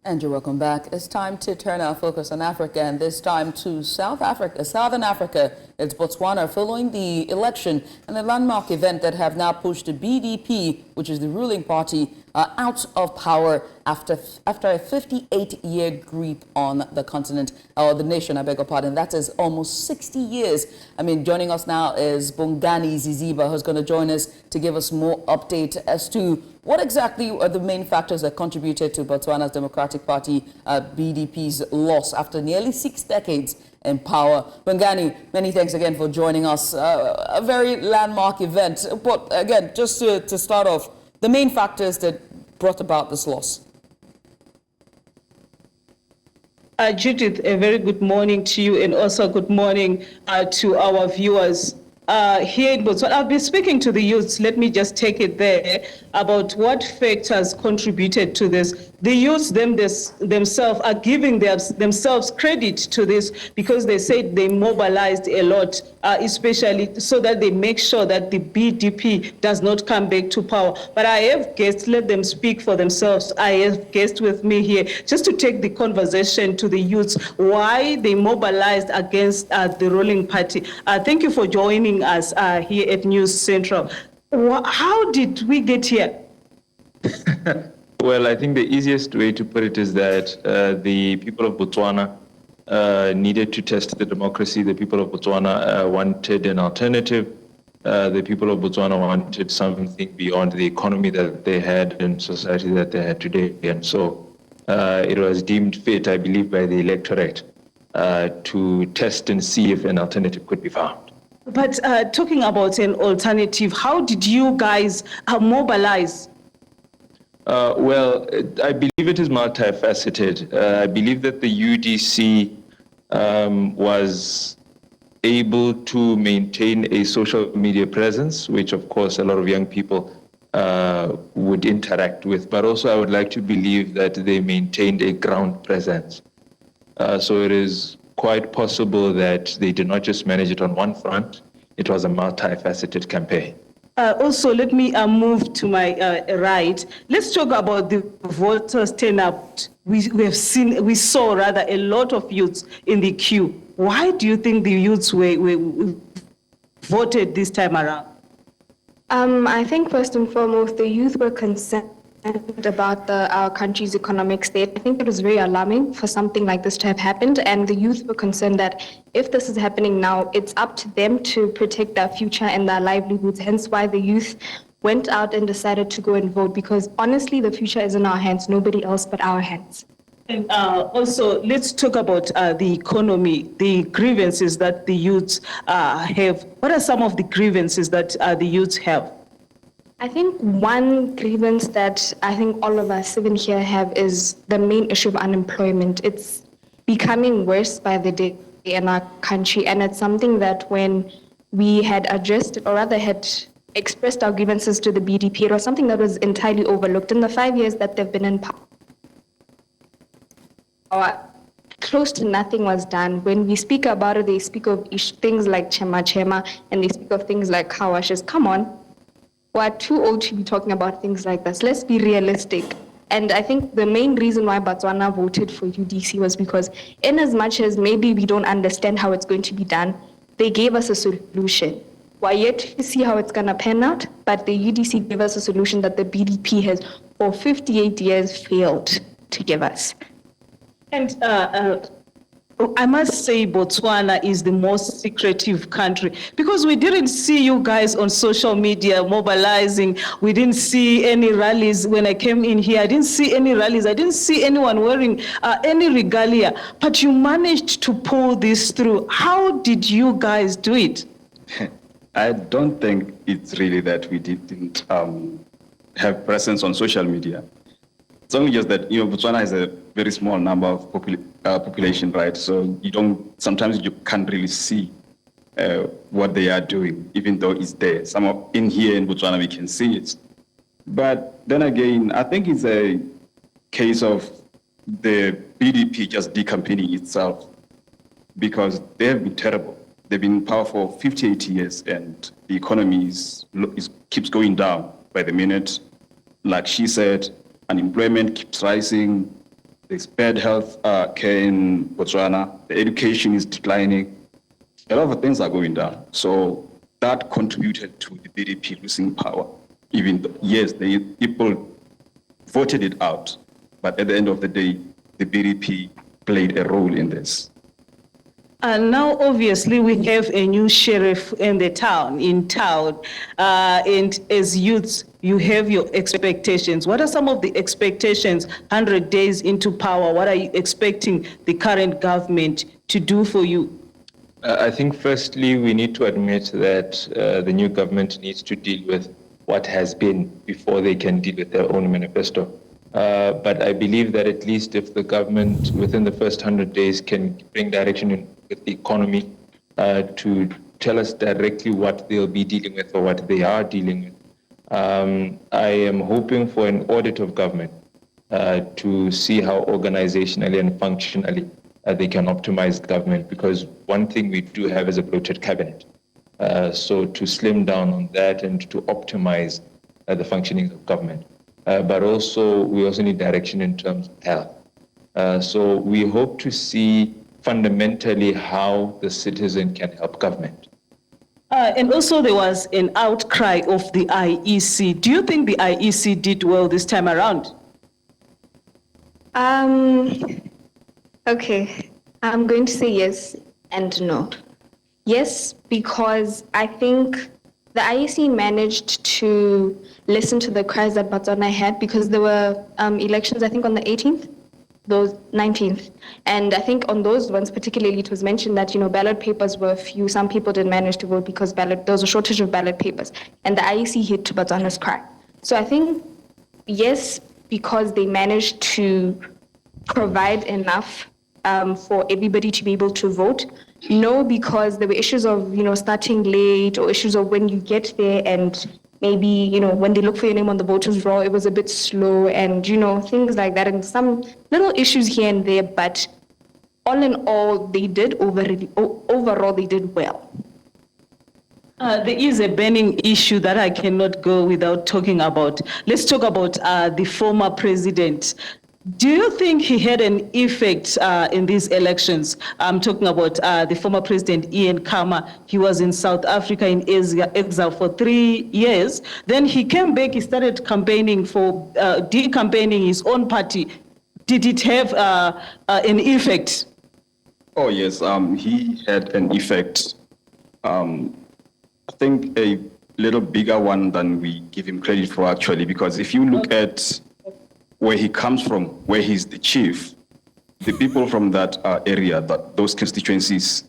And you're welcome back. It's time to turn our focus on Africa, and this time to Southern Africa. It's Botswana following the election and a landmark event that have now pushed the BDP, which is the ruling party, out of power after a 58-year grip on the continent, or the nation, I beg your pardon. That is almost 60 years. I mean, joining us now is Bongani Sisiba, who's going to join us to give us more update as to what exactly are the main factors that contributed to Botswana's Democratic Party, BDP's loss after nearly 6 decades in power. Bongani, many thanks again for joining us. A very landmark event. But again, just to start off, the main factors that brought about this loss. Judith, a very good morning to you, and also good morning to our viewers. Here in Botswana, I've been speaking to the youths. Let me just take it there about what factors contributed to this. The youths themselves are giving themselves credit to this because they said they mobilized a lot, especially so that they make sure that the BDP does not come back to power. But I have guests, let them speak for themselves. I have guests with me here just to take the conversation to the youths, why they mobilized against the ruling party. Thank you for joining us here at News Central. How did we get here? Well, I think the easiest way to put it is that the people of Botswana needed to test the democracy. The people of Botswana wanted an alternative. The people of Botswana wanted something beyond the economy that they had and society that they had today. And so it was deemed fit, I believe, by the electorate to test and see if an alternative could be found. But talking about an alternative, how did you guys mobilize? Well, I believe it is multifaceted. I believe that the UDC was able to maintain a social media presence, which of course a lot of young people would interact with, but also I would like to believe that they maintained a ground presence. So it is quite possible that they did not just manage it on one front. It was a multifaceted campaign. Also, let me move to my right. Let's talk about the voters turnout. We saw rather a lot of youths in the queue. Why do you think the youths were voted this time around? I think first and foremost, the youth were concerned about our country's economic state. I think it was very alarming for something like this to have happened, and the youth were concerned that if this is happening now, it's up to them to protect their future and their livelihoods, hence why the youth went out and decided to go and vote, because honestly, the future is in our hands, nobody else but our hands. And also, let's talk about the economy, the grievances that the youths have. What are some of the grievances that the youths have? I think one grievance that I think all of us even here have is the main issue of unemployment. It's becoming worse by the day in our country, and it's something that when we had addressed, or rather had expressed our grievances to the BDP, it was something that was entirely overlooked. In the 5 years that they've been in power, close to nothing was done. When we speak about it, they speak of things like chema, and they speak of things like kawashes. Come on. We're too old to be talking about things like this. Let's be realistic. And I think the main reason why Botswana voted for UDC was because in as much as maybe we don't understand how it's going to be done, they gave us a solution. We're yet to see how it's going to pan out, but the UDC gave us a solution that the BDP has for 58 years failed to give us. And I must say Botswana is the most secretive country, because we didn't see you guys on social media mobilizing. We didn't see any rallies. When I came in here, I didn't see any rallies. I didn't see anyone wearing any regalia, but you managed to pull this through. How did you guys do it? I don't think it's really that we didn't have presence on social media. It's only just that, Botswana has a very small number of population, right? So sometimes you can't really see what they are doing, even though it's there. In here in Botswana, we can see it. But then again, I think it's a case of the BDP just decampaigning itself, because they have been terrible. They've been in power for 58 years, and the economy keeps going down by the minute. Like she said, unemployment keeps rising. There's bad health care in Botswana. The education is declining. A lot of things are going down. So that contributed to the BDP losing power. Even though, yes, the people voted it out, but at the end of the day, the BDP played a role in this. And now, obviously, we have a new sheriff in town. And as youths, you have your expectations. What are some of the expectations 100 days into power? What are you expecting the current government to do for you? I think firstly, we need to admit that the new government needs to deal with what has been before they can deal with their own manifesto. But I believe that at least if the government within the first 100 days can bring direction in with the economy to tell us directly what they'll be dealing with or what they are dealing with. I am hoping for an audit of government to see how organizationally and functionally they can optimize government, because one thing we do have is a bloated cabinet. So to slim down on that and to optimize the functioning of government. But also, we also need direction in terms of health. So we hope to see fundamentally how the citizen can help government. And also there was an outcry of the IEC. Do you think the IEC did well this time around? Okay, I'm going to say yes and no. Yes, because I think the IEC managed to listen to the cries that Botswana had, because there were elections, I think, on the 18th, those 19th. And I think on those ones particularly, it was mentioned that, ballot papers were few. Some people didn't manage to vote because there was a shortage of ballot papers. And the IEC hit to Botswana's cry. So I think, yes, because they managed to provide enough for everybody to be able to vote. No, because there were issues of, starting late, or issues of when you get there and maybe, when they look for your name on the voters roll, it was a bit slow and, things like that. And some little issues here and there, but all in all, they did overall, they did well. There is a burning issue that I cannot go without talking about. Let's talk about the former president. Do you think he had an effect in these elections? I'm talking about the former president, Ian Khama. He was in South Africa in exile for 3 years. Then he came back, he started campaigning for decampaigning his own party. Did it have an effect? Oh, yes, he had an effect. I think a little bigger one than we give him credit for, actually, because if you look at where he comes from, where he's the chief, the people from that area, those constituencies,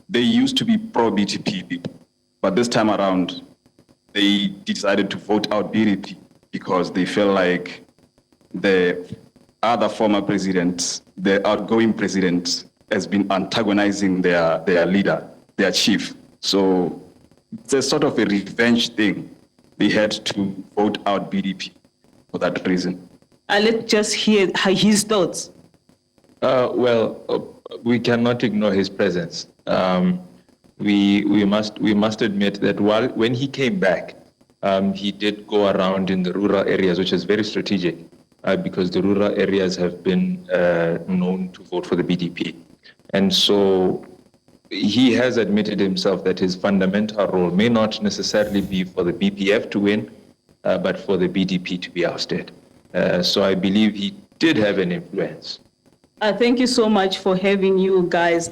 they used to be pro-BDP people. But this time around, they decided to vote out BDP because they feel like the other former president, the outgoing president, has been antagonizing their leader, their chief. So it's a sort of a revenge thing. They had to vote out BDP for that reason. Let's just hear his thoughts. We cannot ignore his presence. We must admit that when he came back, he did go around in the rural areas, which is very strategic, because the rural areas have been known to vote for the BDP. And so he has admitted himself that his fundamental role may not necessarily be for the BPF to win, but for the BDP to be ousted. So I believe he did have an influence. Thank you so much for having you guys.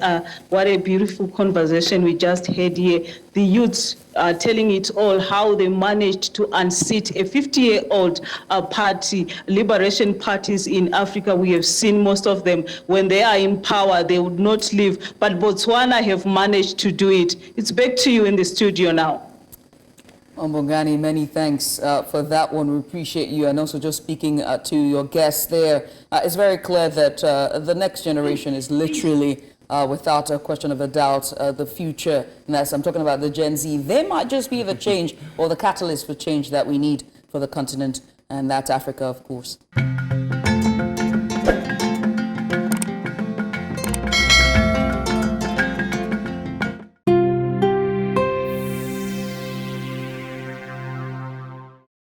What a beautiful conversation we just had here. The youths are telling it all, how they managed to unseat a 50-year-old party. Liberation parties in Africa, we have seen most of them, when they are in power, they would not leave. But Botswana have managed to do it. It's back to you in the studio now. Bongani, many thanks for that one. We appreciate you. And also just speaking to your guests there, it's very clear that the next generation is literally, without a question of a doubt, the future. And as I'm talking about the Gen Z, they might just be the change or the catalyst for change that we need for the continent, and that's Africa, of course.